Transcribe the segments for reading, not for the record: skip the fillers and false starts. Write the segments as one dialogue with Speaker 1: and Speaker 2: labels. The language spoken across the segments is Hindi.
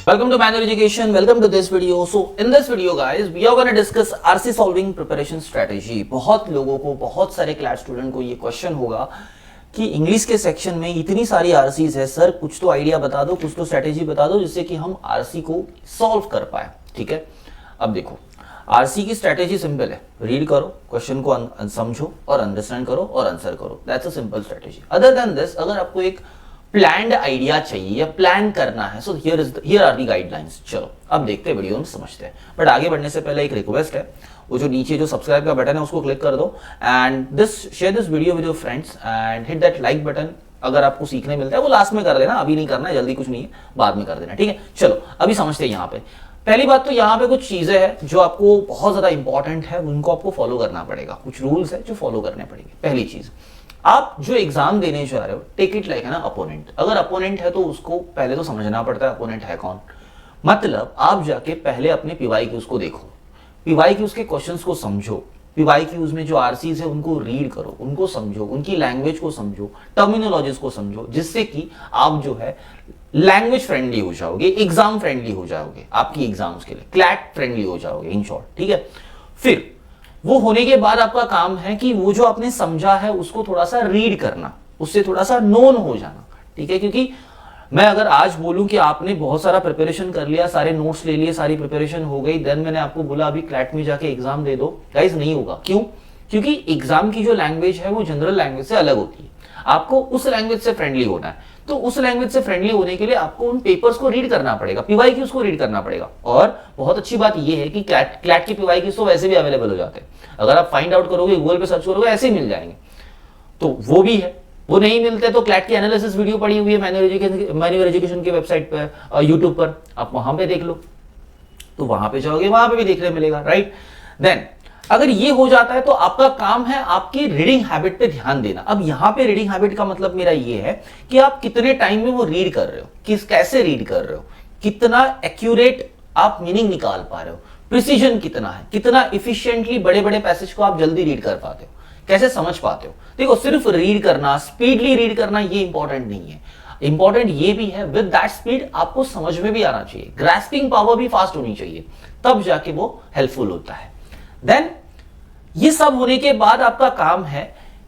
Speaker 1: Welcome to Manual Education. Welcome to this video. So in this video guys, we are going to discuss RC solving preparation strategy. बहुत लोगों को, बहुत सारे क्लास स्टूडेंट को ये क्वेश्चन होगा कि इंग्लिश के सेक्शन में इतनी सारी आरसीज है सर, कुछ तो आइडिया बता दो, कुछ तो स्ट्रेटेजी बता दो जिससे कि हम आरसी को सॉल्व कर पाए. ठीक है, अब देखो आरसी की स्ट्रेटेजी सिंपल है. रीड करो, क्वेश्चन को समझो और अंडरस्टैंड करो और आंसर करो. That's a simple strategy. Other than this, अगर आपको एक प्लान्ड आइडिया चाहिए या प्लान करना है, so here are the guidelines. चलो अब देखते हैं, वीडियो में समझते हैं. बट आगे बढ़ने से पहले एक रिक्वेस्ट है, वो जो नीचे जो सब्सक्राइब का बटन है उसको क्लिक कर दो and share this video with your friends and hit that like button. अगर आपको सीखने मिलता है वो लास्ट में कर देना, अभी नहीं करना है, जल्दी कुछ नहीं है, बाद में कर देना. ठीक है, चलो अभी समझते हैं. यहाँ पे पहली बात तो यहाँ पे कुछ चीजें हैं जो आपको बहुत ज्यादा इंपॉर्टेंट है, उनको आपको फॉलो करना पड़ेगा. कुछ रूल्स है जो फॉलो करने पड़ेंगे. पहली चीज, आप जो एग्जाम देने जा रहे हो, टेक इट लाइक है ना अपोनेंट. अगर अपोनेंट है तो उसको पहले तो समझना पड़ता है अपोनेंट है कौन. मतलब आप जाके पहले अपने पीवाईक्यूज को देखो, पीवाईक्यूज के क्वेश्चंस को समझो, पीवाईक्यूज में जो आरसीज है उनको रीड करो, उनको समझो, उनकी लैंग्वेज को समझो, टर्मिनोलॉजीज को समझो, जिससे कि आप जो है लैंग्वेज फ्रेंडली हो जाओगे, एग्जाम फ्रेंडली हो जाओगे, आपकी एग्जाम्स के लिए क्लैट फ्रेंडली हो जाओगे इन शॉर्ट. ठीक है, फिर वो होने के बाद आपका काम है कि वो जो आपने समझा है उसको थोड़ा सा रीड करना, उससे थोड़ा सा नोन हो जाना. ठीक है, क्योंकि मैं अगर आज बोलूं कि आपने बहुत सारा प्रिपरेशन कर लिया, सारे नोट्स ले लिए, सारी प्रिपरेशन हो गई, देन मैंने आपको बोला अभी क्लैट में जाके एग्जाम दे दो, गाइस नहीं होगा. क्यों? क्योंकि एग्जाम की जो लैंग्वेज है वो जनरल लैंग्वेज से अलग होती है. आपको उस लैंग्वेज से फ्रेंडली होना है, तो उस लैंग्वेज से फ्रेंडली होने के लिए आपको उन पेपर्स को रीड करना पड़ेगा, पीवाईक्यूज को रीड करना पड़ेगा. और बहुत अच्छी बात यह है कि क्लैट के पीवाईक्यूज तो वैसे भी अवेलेबल हो जाते हैं. अगर आप फाइंड आउट करोगे, गूगल पे सर्च करोगे, ऐसे ही मिल जाएंगे. तो वो भी है. वो नहीं मिलते तो क्लैट की एनालिसिस वीडियो पड़ी हुई है मैन्युअल एजुकेशन की वेबसाइट पर, यूट्यूब पर, आप वहां पे देख लो. तो वहां पे जाओगे, वहां पे भी देखने मिलेगा. राइट, देन अगर ये हो जाता है तो आपका काम है आपकी रीडिंग हैबिट पे ध्यान देना. अब यहां पे रीडिंग हैबिट का मतलब मेरा ये है कि आप कितने टाइम में वो रीड कर रहे हो, कैसे रीड कर रहे हो, कितना एक्यूरेट आप मीनिंग निकाल पा रहे हो, प्रिसीजन कितना है, कितना इफिशिएंटली बड़े बड़े पैसेज को आप जल्दी रीड कर पाते हो, कैसे समझ पाते हो. देखो सिर्फ रीड करना, स्पीडली रीड करना ये इंपॉर्टेंट नहीं है. इंपॉर्टेंट ये भी है विद दैट स्पीड आपको समझ में भी आना चाहिए, ग्रास्पिंग पावर भी फास्ट होनी चाहिए, तब जाके वो हेल्पफुल होता है. देन ये सब होने के बाद आपका काम है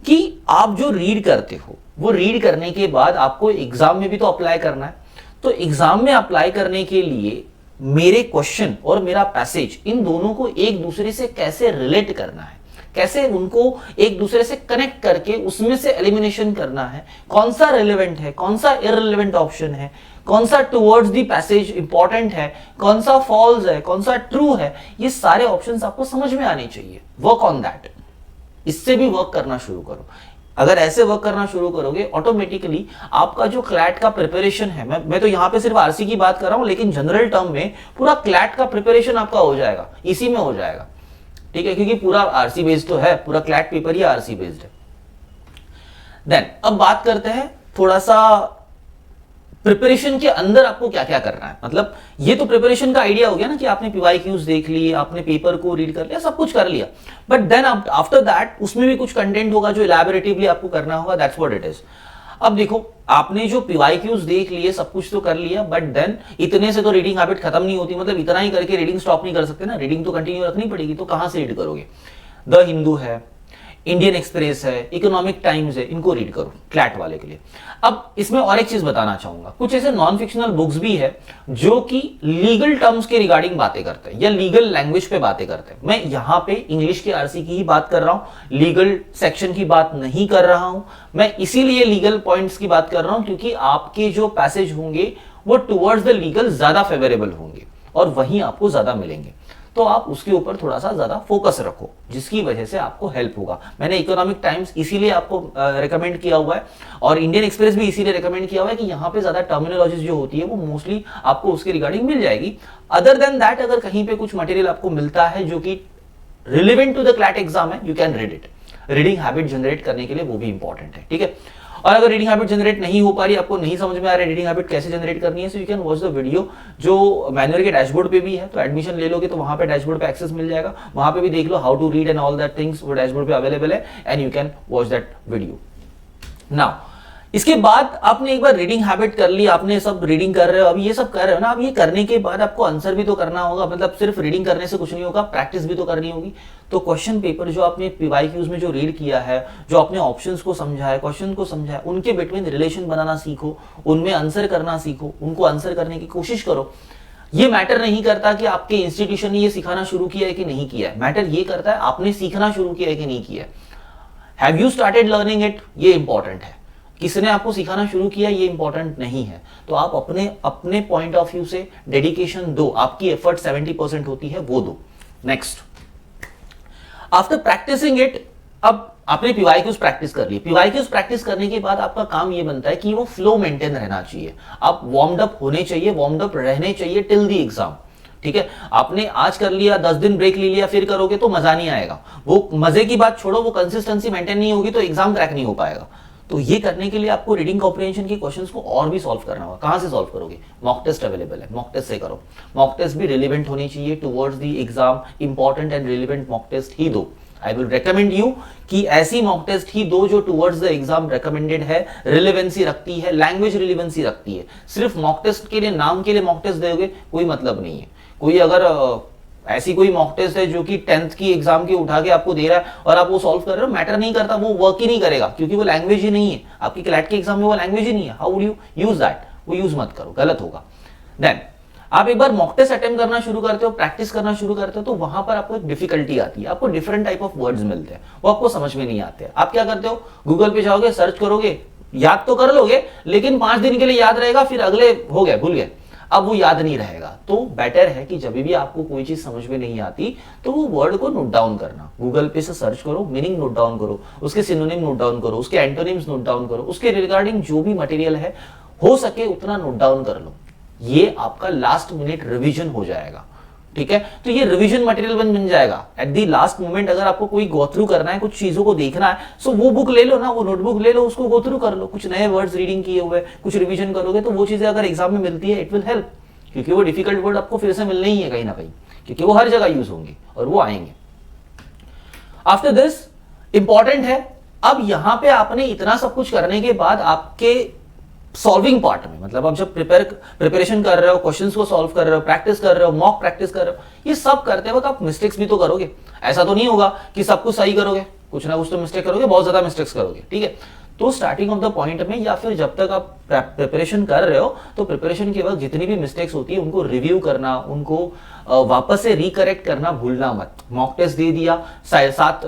Speaker 1: कि आप जो रीड करते हो वो रीड करने के बाद आपको एग्जाम में भी तो अप्लाई करना है. तो एग्जाम में अप्लाई करने के लिए मेरे क्वेश्चन और मेरा पैसेज, इन दोनों को एक दूसरे से कैसे रिलेट करना है, कैसे उनको एक दूसरे से कनेक्ट करके उसमें से एलिमिनेशन करना है, कौन सा रिलेवेंट है, कौन सा इररिलेवेंट ऑप्शन है, कौन सा टुवर्ड्स दी पैसेज इंपॉर्टेंट है, कौन सा फॉल्स है, कौन सा ट्रू है, ये सारे ऑप्शंस आपको समझ में आने चाहिए. Work on that. इससे भी वर्क करना शुरू करो. अगर ऐसे वर्क करना शुरू करोगे, ऑटोमेटिकली आपका जो क्लैट का प्रिपरेशन है, मैं तो यहां पे सिर्फ आरसी की बात कर रहा हूं, लेकिन जनरल टर्म में पूरा क्लैट का प्रिपरेशन आपका हो जाएगा, इसी में हो जाएगा. ठीक है, क्योंकि पूरा आरसी बेस्ड तो है, पूरा क्लैट पेपर ही आरसी बेस्ड है. देन अब बात करते हैं थोड़ा सा प्रिपरेशन के अंदर आपको क्या क्या करना है. मतलब ये तो प्रिपरेशन का आइडिया हो गया ना कि आपने पीवाईक्यूज देख लिए, आपने पेपर को रीड कर लिया, सब कुछ कर लिया. बट देन आफ्टर दैट उसमें भी कुछ कंटेंट होगा जो इलैबोरेटिवली आपको करना होगा. That's what it is. अब देखो आपने जो पीवाईक्यूज देख लिए, सब कुछ तो कर लिया, बट देन इतने से तो रीडिंग हैबिट खत्म नहीं होती. मतलब इतना ही करके रीडिंग स्टॉप नहीं कर सकते ना, रीडिंग तो कंटिन्यू रखनी पड़ेगी. तो कहां से रीड करोगे? द हिंदू है, इंडियन एक्सप्रेस है, इकोनॉमिक टाइम्स है, इनको रीड करो क्लैट वाले के लिए. अब इसमें और एक चीज बताना चाहूंगा, कुछ ऐसे नॉन फिक्शनल बुक्स भी है जो कि लीगल टर्म्स के रिगार्डिंग बातें करते हैं या लीगल लैंग्वेज पे बातें करते हैं. मैं यहां पे इंग्लिश के आरसी की ही बात कर रहा हूं, लीगल सेक्शन की बात नहीं कर रहा हूं. मैं इसीलिए लीगल पॉइंट्स की बात कर रहा हूं क्योंकि आपके जो पैसेज होंगे वो टुवर्ड्स द लीगल ज्यादा फेवरेबल होंगे और वहीं आपको ज्यादा मिलेंगे. तो आप उसके ऊपर थोड़ा सा ज्यादा फोकस रखो, जिसकी वजह से आपको हेल्प होगा. मैंने इकोनॉमिक टाइम्स इसीलिए आपको रेकमेंड किया हुआ है और इंडियन एक्सप्रेस भी इसीलिए रेकमेंड किया हुआ है कि यहाँ पे ज्यादा टर्मिनोलॉजीज जो होती है वो मोस्टली आपको उसके रिगार्डिंग मिल जाएगी. अदर देन दैट अगर कहीं पे कुछ मटेरियल आपको मिलता है जो कि relevant to the CLAT exam है, you can read it. Reading habit generate करने के लिए वो भी इंपॉर्टेंट है. ठीक है, और अगर रीडिंग हैबिट जनरेट नहीं हो पा रही, आपको नहीं समझ में आ रहा है रीडिंग हैबिट कैसे जनरेट करनी है, so you can watch the video जो मैनुअल के डैशबोर्ड पे भी है. तो एडमिशन ले लोगे तो वहां पे डैशबोर्ड पे एक्सेस मिल जाएगा, वहां पे भी देख लो how to read and all that things, वो डैशबोर्ड पे अवेलेबल है and you can watch that video. Now इसके बाद आपने एक बार रीडिंग हैबिट कर ली, आपने सब रीडिंग कर रहे हो, अब ये सब कर रहे हो ना, अब ये करने के बाद आपको आंसर भी तो करना होगा, मतलब सिर्फ रीडिंग करने से कुछ नहीं होगा, प्रैक्टिस भी तो करनी होगी। तो क्वेश्चन पेपर जो आपने पीवाईक्यूज में जो रीड किया है, जो आपने ऑप्शंस को समझा है, क्वेश्चन को समझा है, उनके बिटवीन रिलेशन बनाना सीखो, उनमें आंसर करना सीखो, उनको आंसर करने की कोशिश करो। ये मैटर नहीं करता कि आपके इंस्टीट्यूशन ने ये सिखाना शुरू किया है कि नहीं किया है, मैटर ये करता है आपने सीखना शुरू किया है कि नहीं किया है। Have you started learning it, ये इंपॉर्टेंट है। किसने आपको सिखाना शुरू किया ये इंपॉर्टेंट नहीं है। तो आप अपने अपने पॉइंट ऑफ व्यू से डेडिकेशन दो, आपकी एफर्ट 70% होती है वो दो। नेक्स्ट, आफ्टर प्रैक्टिसिंग इट, अब आपने पीवाईक्यूज प्रैक्टिस कर ली, पीवाईक्यूज प्रैक्टिस करने के बाद आपका काम ये बनता है कि वो फ्लो मेंटेन रहना चाहिए, आप वार्म्ड अप होने चाहिए, वार्म्ड अप रहने चाहिए टिल दी एग्जाम। ठीक है, आपने आज कर लिया, 10 दिन ब्रेक ले लिया, फिर करोगे तो मजा नहीं आएगा। वो मजे की बात छोड़ो, वो कंसिस्टेंसी मेंटेन नहीं होगी तो एग्जाम क्रैक नहीं हो पाएगा। तो ये करने के लिए आपको रीडिंग कॉम्प्रिहेंशन के क्वेश्चंस को और भी सॉल्व करना होगा। कहां से सॉल्व करोगे? मॉक टेस्ट अवेलेबल है, मॉक टेस्ट से करो। मॉक टेस्ट भी रिलेवेंट होनी चाहिए towards the exam, important and relevant mock test ही दो। आई विल रेकमेंड यू कि ऐसी मॉक टेस्ट ही दो जो टुवर्ड्स द एग्जाम रेकमेंडेड है, रिलेवेंसी रखती है, लैंग्वेज रिलेवेंसी रखती है। सिर्फ मॉक टेस्ट के लिए, नाम के लिए मॉक टेस्ट दोगे कोई मतलब नहीं है। कोई अगर ऐसी कोई मॉक टेस्ट है जो कि 10th की एग्जाम की उठा के आपको दे रहा है और आप वो सॉल्व कर रहे हो, मैटर नहीं करता, वो वर्क ही नहीं करेगा क्योंकि वो लैंग्वेज ही नहीं है। आपकी क्लैट के एग्जाम में वो लैंग्वेज ही नहीं है। How would you use that? वो यूज मत करो, गलत होगा। देन आप एक बार मॉक टेस्ट अटेम्प्ट करना शुरू करते हो, प्रैक्टिस करना शुरू करते हो, तो वहां पर आपको एक डिफिकल्टी आती है, आपको डिफरेंट टाइप ऑफ वर्ड्स मिलते हैं, वो आपको समझ में नहीं आते। आप क्या करते हो? गूगल पे जाओगे, सर्च करोगे, याद तो कर लोगे लेकिन 5 दिन के लिए याद रहेगा, फिर अगले हो गए, भूल गए, अब वो याद नहीं रहेगा। तो बेटर है कि जब भी आपको कोई चीज समझ में नहीं आती तो वो वर्ड को नोट डाउन करना, गूगल पे से सर्च करो, मीनिंग नोट डाउन करो, उसके सिनोनिम नोट डाउन करो, उसके एंटोनिम्स नोट डाउन करो, उसके रिगार्डिंग जो भी मटेरियल है हो सके उतना नोट डाउन कर लो। ये आपका लास्ट मिनट रिवीजन हो जाएगा। ठीक है, तो ये रिवीजन मटेरियल बन जाएगा। एट दी लास्ट मोमेंट अगर आपको कोई गो थ्रू करना है, कुछ चीजों को देखना है, सो वो बुक ले लो ना, वो नोटबुक ले लो, उसको गो थ्रू कर लो, कुछ नए वर्ड्स रीडिंग किए हुए, कुछ रिवीजन करोगे तो वो चीजें अगर एग्जाम में मिलती है, इट विल हेल्प, क्योंकि वो डिफिकल्ट वर्ड आपको फिर से मिलने ही है कहीं ना कहीं, क्योंकि वो हर जगह यूज होंगे और वो आएंगे। आफ्टर दिस इंपॉर्टेंट है, अब यहां पे आपने इतना सब कुछ करने के बाद आपके सॉल्विंग पार्ट में, मतलब आप जब प्रिपरेशन कर रहे हो, क्वेश्चंस को सॉल्व कर रहे हो, प्रैक्टिस कर रहे हो, मॉक प्रैक्टिस कर रहे हो, ये सब करते वक्त आप मिस्टेक्स भी तो करोगे। ऐसा तो नहीं होगा कि सब कुछ सही करोगे, कुछ ना कुछ तो मिस्टेक करोगे, बहुत ज्यादा मिस्टेक्स करोगे। ठीक है, तो स्टार्टिंग ऑफ द पॉइंट में या फिर जब तक आप प्रिपरेशन कर रहे हो, तो प्रिपरेशन के वक्त जितनी भी मिस्टेक्स होती है उनको रिव्यू करना, उनको वापस से रिकरेक्ट करना भूलना मत। मॉक टेस्ट दे दिया, 7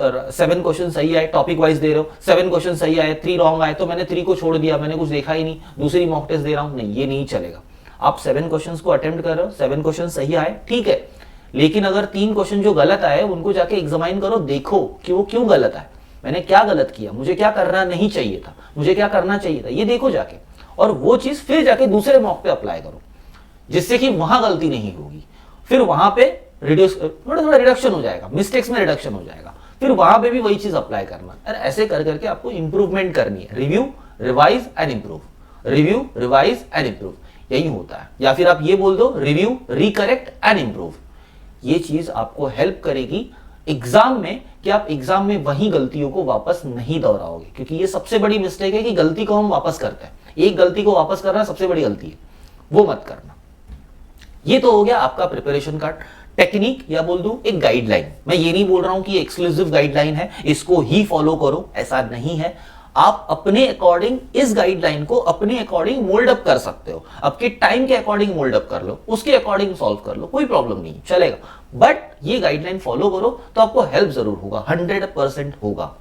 Speaker 1: क्वेश्चन सही आए, टॉपिक वाइज दे रहे हो, 7 क्वेश्चन सही आए, 3 रॉन्ग आए, तो मैंने 3 को छोड़ दिया, मैंने कुछ देखा ही नहीं, दूसरी मॉक टेस्ट दे रहा हूं, नहीं, ये नहीं चलेगा। आप 7 क्वेश्चन को अटेम्प्ट कर रहे हो, 7 क्वेश्चन सही आए, ठीक है, लेकिन अगर 3 क्वेश्चन जो गलत आए उनको जाके एग्जामाइन करो, देखो कि वो क्यों गलत आए, मैंने क्या गलत किया, मुझे क्या करना नहीं चाहिए था, मुझे क्या करना चाहिए था, ये देखो जाके, और वो चीज फिर जाके दूसरे मॉक पे अप्लाई करो, जिससे कि वहां गलती नहीं होगी। फिर वहां पे थोड़ा रिडक्शन हो जाएगा, मिस्टेक्स में रिडक्शन हो जाएगा, फिर वहां पे भी वही चीज अप्लाई करना। और ऐसे कर करके आपको इंप्रूवमेंट करनी है, review, revise and improve, review, revise and improve, यही होता है। या फिर आप ये बोल दो, रिव्यू, रिकरेक्ट एंड इंप्रूव। ये चीज आपको हेल्प करेगी एग्जाम में, कि आप एग्जाम में वही गलतियों को वापस नहीं दोहराओगे, क्योंकि ये सबसे बड़ी मिस्टेक है कि गलती को हम वापस करते हैं। एक गलती को वापस करना सबसे बड़ी गलती है, वो मत करना। ये तो हो गया आपका प्रिपरेशन का टेक्निक, या बोल दूं एक गाइडलाइन। मैं ये नहीं बोल रहा हूं कि एक्सक्लूसिव गाइडलाइन है, इसको ही फॉलो करो, ऐसा नहीं है। आप अपने अकॉर्डिंग इस गाइडलाइन को अपने अकॉर्डिंग मोल्ड अप कर सकते हो, आपके टाइम के अकॉर्डिंग मोल्ड अप कर लो, उसके अकॉर्डिंग सॉल्व कर लो, कोई प्रॉब्लम नहीं, चलेगा। बट ये गाइडलाइन फॉलो करो तो आपको हेल्प जरूर होगा, 100% होगा।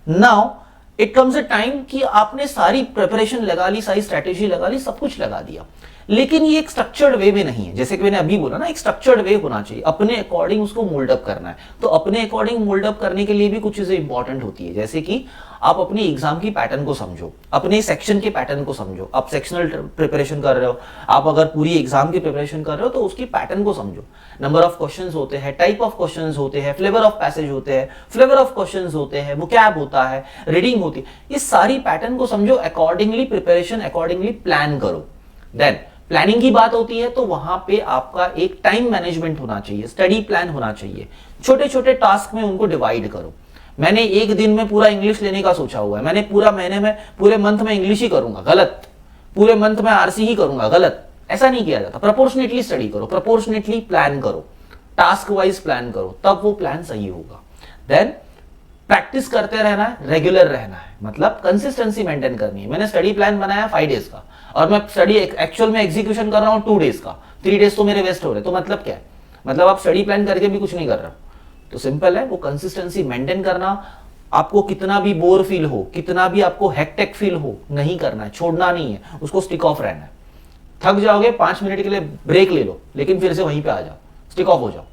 Speaker 1: Now it comes a time कि आपने सारी प्रिपरेशन लगा ली, सारी स्ट्रैटेजी लगा ली, सब कुछ लगा दिया, लेकिन ये एक स्ट्रक्चर्ड वे में नहीं है। जैसे कि मैंने अभी बोला ना, एक स्ट्रक्चर्ड वे होना चाहिए, अपने अकॉर्डिंग उसको मोल्ड अप करना है। तो अपने अकॉर्डिंग मोल्ड अप करने के लिए भी कुछ चीजें इंपॉर्टेंट होती है, जैसे कि आप अपनी एग्जाम की पैटर्न को समझो, अपने सेक्शन के पैटर्न को समझो। आप सेक्शनल प्रिपरेशन कर रहे हो, आप अगर पूरी एग्जाम की प्रिपरेशन कर रहे हो तो उसकी पैटर्न को समझो। नंबर ऑफ क्वेश्चंस होते हैं, टाइप ऑफ क्वेश्चंस होते हैं, फ्लेवर ऑफ पैसेज होते हैं, फ्लेवर ऑफ क्वेश्चंस होते हैं, वोकैब होता है, रीडिंग होती है, इस सारी पैटर्न को समझो, अकॉर्डिंगली प्रिपरेशन अकॉर्डिंगली प्लान करो। देन प्लानिंग की बात होती है तो वहां पे आपका एक टाइम मैनेजमेंट होना चाहिए, स्टडी प्लान होना चाहिए, छोटे छोटे टास्क में उनको डिवाइड करो। मैंने एक दिन में पूरा इंग्लिश लेने का सोचा हुआ है, मैंने पूरा महीने में पूरे मंथ में इंग्लिश ही करूंगा, गलत। पूरे मंथ में आरसी ही करूंगा, गलत। ऐसा नहीं किया जाता। प्रोपोर्शनेटली स्टडी करो, प्रोपोर्शनेटली प्लान करो, टास्क वाइज प्लान करो, तब वो प्लान सही होगा। देन प्रैक्टिस करते रहना है, रेगुलर रहना है, मतलब कंसिस्टेंसी मेंटेन करनी है। मैंने स्टडी प्लान बनाया 5 डेज का और मैं स्टडी एक्चुअल में एग्जीक्यूशन कर रहा हूं 2 डेज का, 3 डेज तो मेरे वेस्ट हो रहे, तो मतलब क्या है? मतलब आप स्टडी प्लान करके भी कुछ नहीं कर रहे हो। तो सिंपल है, वो कंसिस्टेंसी मेंटेन करना। आपको कितना भी बोर फील हो, कितना भी आपको हेक्टिक फील हो, नहीं करना है, छोड़ना नहीं है, उसको स्टिक ऑफ रहना है। थक जाओगे 5 मिनट के लिए ब्रेक ले लो, लेकिन फिर से वहीं पे आ जाओ, स्टिक ऑफ हो जाओ।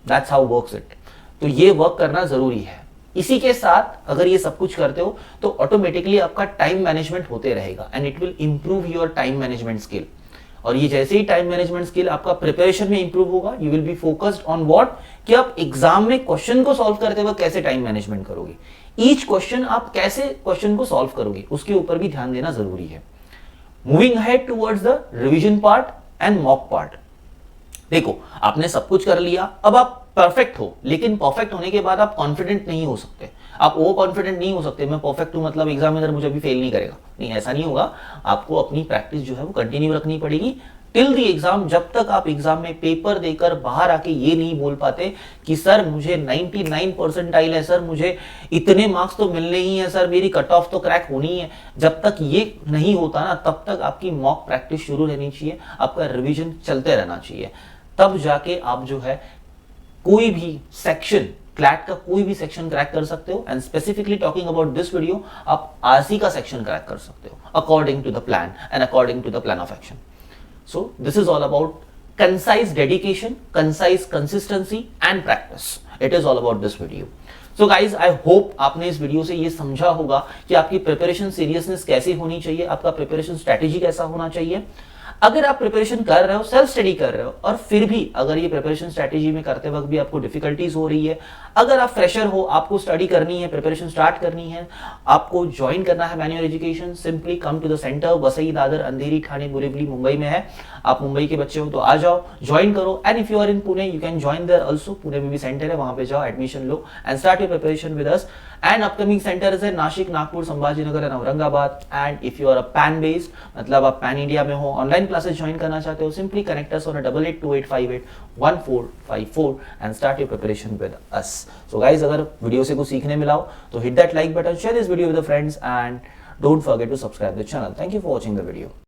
Speaker 1: That's how works it. तो ये वर्क करना जरूरी है। इसी के साथ अगर ये सब कुछ करते हो तो ऑटोमेटिकली आपका टाइम मैनेजमेंट होते रहेगा and it will improve your time management skill. और ये जैसे ही टाइम मैनेजमेंट स्किल आपका प्रिपरेशन में इंप्रूव होगा, you will be focused on what, कि आप एग्जाम में क्वेश्चन को सॉल्व करते वक्त कैसे टाइम मैनेजमेंट करोगे, ईच क्वेश्चन आप कैसे क्वेश्चन को सॉल्व करोगे, उसके ऊपर भी ध्यान देना जरूरी है। Moving ahead towards the revision part and mock part. देखो, आपने सब कुछ कर लिया, अब आप परफेक्ट हो, लेकिन परफेक्ट होने के बाद आप कॉन्फिडेंट नहीं हो सकते, आप वो कॉन्फिडेंट नहीं हो सकते मैं परफेक्ट हूं मतलब एग्जामिनर मुझे भी फेल नहीं करेगा। नहीं, ऐसा नहीं होगा। आपको अपनी प्रैक्टिस जो है वो कंटिन्यू रखनी पड़ेगी टिल द एग्जाम, जब तक आप एग्जाम में पेपर देकर बाहर आके ये नहीं बोल पाते कि सर मुझे 99 परसेंटाइल है, सर मुझे इतने मार्क्स तो मिलने ही है, सर मेरी कट ऑफ तो क्रैक होनी है। जब तक ये नहीं होता ना, तब तक आपकी मॉक प्रैक्टिस शुरू रहनी चाहिए, आपका रिवीजन चलते रहना चाहिए। तब जाके आप जो है कोई भी सेक्शन, क्लैट का कोई भी सेक्शन क्रैक कर सकते हो। And specifically talking about this video, आप आरसी का सेक्शन क्रैक कर सकते हो according to the plan and according to the plan of action. So this is all about concise dedication, concise consistency and practice. It is all about this video. So guys, I hope आपने इस वीडियो से ये समझा होगा कि आपकी प्रिपरेशन सीरियसनेस कैसी होनी चाहिए, आपका प्रिपरेशन स्ट्रेटेजी कैसा होना चाहिए। अगर आप प्रिपरेशन कर रहे हो, सेल्फ स्टडी कर रहे हो, और फिर भी अगर ये प्रिपरेशन स्ट्रेटेजी में करते वक्त भी आपको डिफिकल्टीज हो रही है, अगर आप फ्रेशर हो, आपको स्टडी करनी है, प्रिपरेशन स्टार्ट करनी है, आपको ज्वाइन करना है manual education, simply come to the centre. Vasai, Dadar, Andheri, Thane, Borivali, Mumbai में है। आप मुंबई के बच्चे हो तो आ जाओ, ज्वाइन करो। And if you are in Pune, you can join there also. Pune में भी सेंटर है, वहां पे जाओ, एडमिशन लो and start your preparation with us. And upcoming centres है Nashik, Nagpur, Sambhajinagar and Aurangabad. And if you are a pan based, मतलब आप पैन इंडिया में हो, ऑनलाइन क्लासेस ज्वाइन करना चाहते हो, simply connect us on 8828581454 and start your preparation with us. So guys, अगर वीडियो से कुछ सीखने मिला हो तो hit that like button, share this video with friends and don't forget to subscribe the channel. Thank you for watching the video.